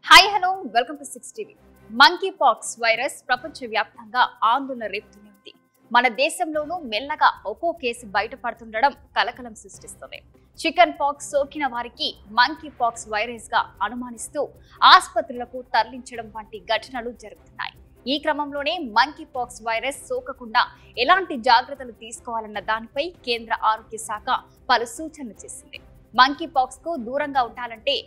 Hi hello welcome to 6 TV. Monkey pox virus ప్రపంచవ్యాప్తంగా ఆందోళన రేపుతూనే ఉంది. మన దేశంలోనూ మెల్లగా ఒక్కో కేసు బయటపడుతుండడం కలకలం సృష్టిస్తుంది. చికెన్ పాక్స్ సోకిన వారికి మంకీ పాక్స్ వైరస్ గా అనుమానిస్తూ ఆసుపత్రులకు తరలించడం వంటి ఘటనలు జరుగుతున్నాయి. ఈ క్రమంలోనే మంకీ పాక్స్ వైరస్ సోకకుండా ఎలాంటి జాగ్రత్తలు తీసుకోవాలన్న దానిపై కేంద్ర ఆరోగ్య శాఖ పలు సూచనలు చేసింది. మంకీ పాక్స్ కు దూరంగా ఉండాలంటే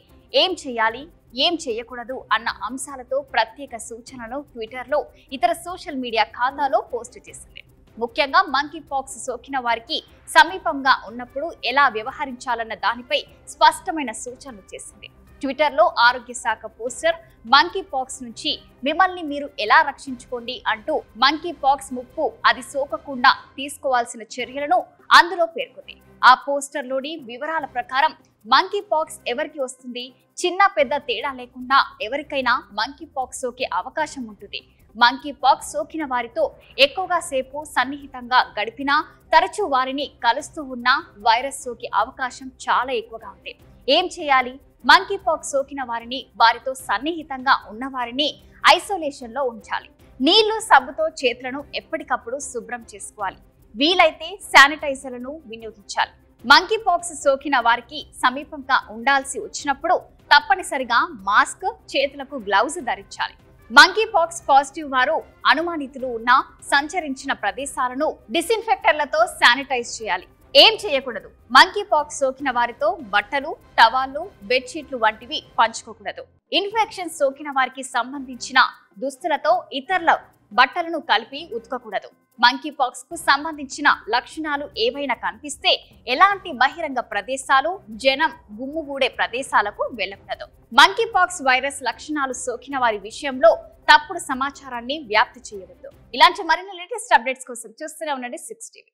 ఏం చేయాలి, ఏం చేయకూడదు అన్న అంశాలతో ప్రత్యేక సూచనలను ట్విట్టర్లో, ఇతర సోషల్ మీడియా ఖాతాలో పోస్ట్ చేసింది. ముఖ్యంగా మంకీ పాక్స్ సోకిన వారికి సమీపంగా ఉన్నప్పుడు ఎలా వ్యవహరించాలన్న దానిపై స్పష్టమైన సూచనలు చేసింది. ట్విట్టర్లో ఆరోగ్య శాఖ పోస్టర్ మంకీ పాక్స్ నుంచి మిమ్మల్ని మీరు ఎలా రక్షించుకోండి అంటూ మంకీ పాక్స్ ముప్పు అది సోకకుండా తీసుకోవాల్సిన చర్యలను అందులో పేర్కొంది. ఆ పోస్టర్లోని వివరాల ప్రకారం మంకీ పాక్స్ ఎవరికి వస్తుంది, చిన్న పెద్ద తేడా లేకుండా ఎవరికైనా మంకీ పాక్స్ సోకే అవకాశం ఉంటుంది. మంకీ పాక్స్ సోకిన వారితో ఎక్కువగా సేపు సన్నిహితంగా గడిపినా, తరచూ వారిని కలుస్తూ ఉన్నా వైరస్ సోకే అవకాశం చాలా ఎక్కువగా ఉంది. ఏం చేయాలి? మంకీ పాక్స్ సోకిన వారిని, వారితో సన్నిహితంగా ఉన్న వారిని ఐసోలేషన్ లో ఉంచాలి. నీళ్లు, సబ్బుతో చేతులను ఎప్పటికప్పుడు శుభ్రం చేసుకోవాలి. వీలైతే శానిటైజర్లను వినియోగించాలి. మంకీ పాక్స్ సోకిన వారికి సమీపంగా ఉండాల్సి వచ్చినప్పుడు తప్పనిసరిగా మాస్క్, చేతులకు గ్లౌజ్ ధరించాలి. మంకీ పాక్స్ పాజిటివ్ వారు అనుమానితులు ఉన్న సంచరించిన ప్రదేశాలను డిస్ఇన్ఫెక్టర్లతో శానిటైజ్ చేయాలి. ఏం చేయకూడదు? మంకీ పాక్స్ సోకిన వారితో బట్టలు, టవాళ్లు, బెడ్షీట్లు వంటివి పంచుకోకూడదు. ఇన్ఫెక్షన్ సోకిన వారికి సంబంధించిన దుస్తులతో ఇతరుల బట్టలను కలిపి ఉతకకూడదు. మంకీ పాక్స్ కు సంబంధించిన లక్షణాలు ఏవైనా కనిపిస్తే ఎలాంటి బహిరంగ ప్రదేశాలు, జనం గుమ్ముగూడే ప్రదేశాలకు వెళ్ళకూడదు. మంకీ పాక్స్ వైరస్ లక్షణాలు సోకిన వారి విషయంలో తప్పుడు సమాచారాన్ని వ్యాప్తి చేయవద్దు. ఇలాంటి మరిన్ని లేటెస్ట్ అప్డేట్స్ కోసం చూస్తూనే ఉండండి 6 టీవీ.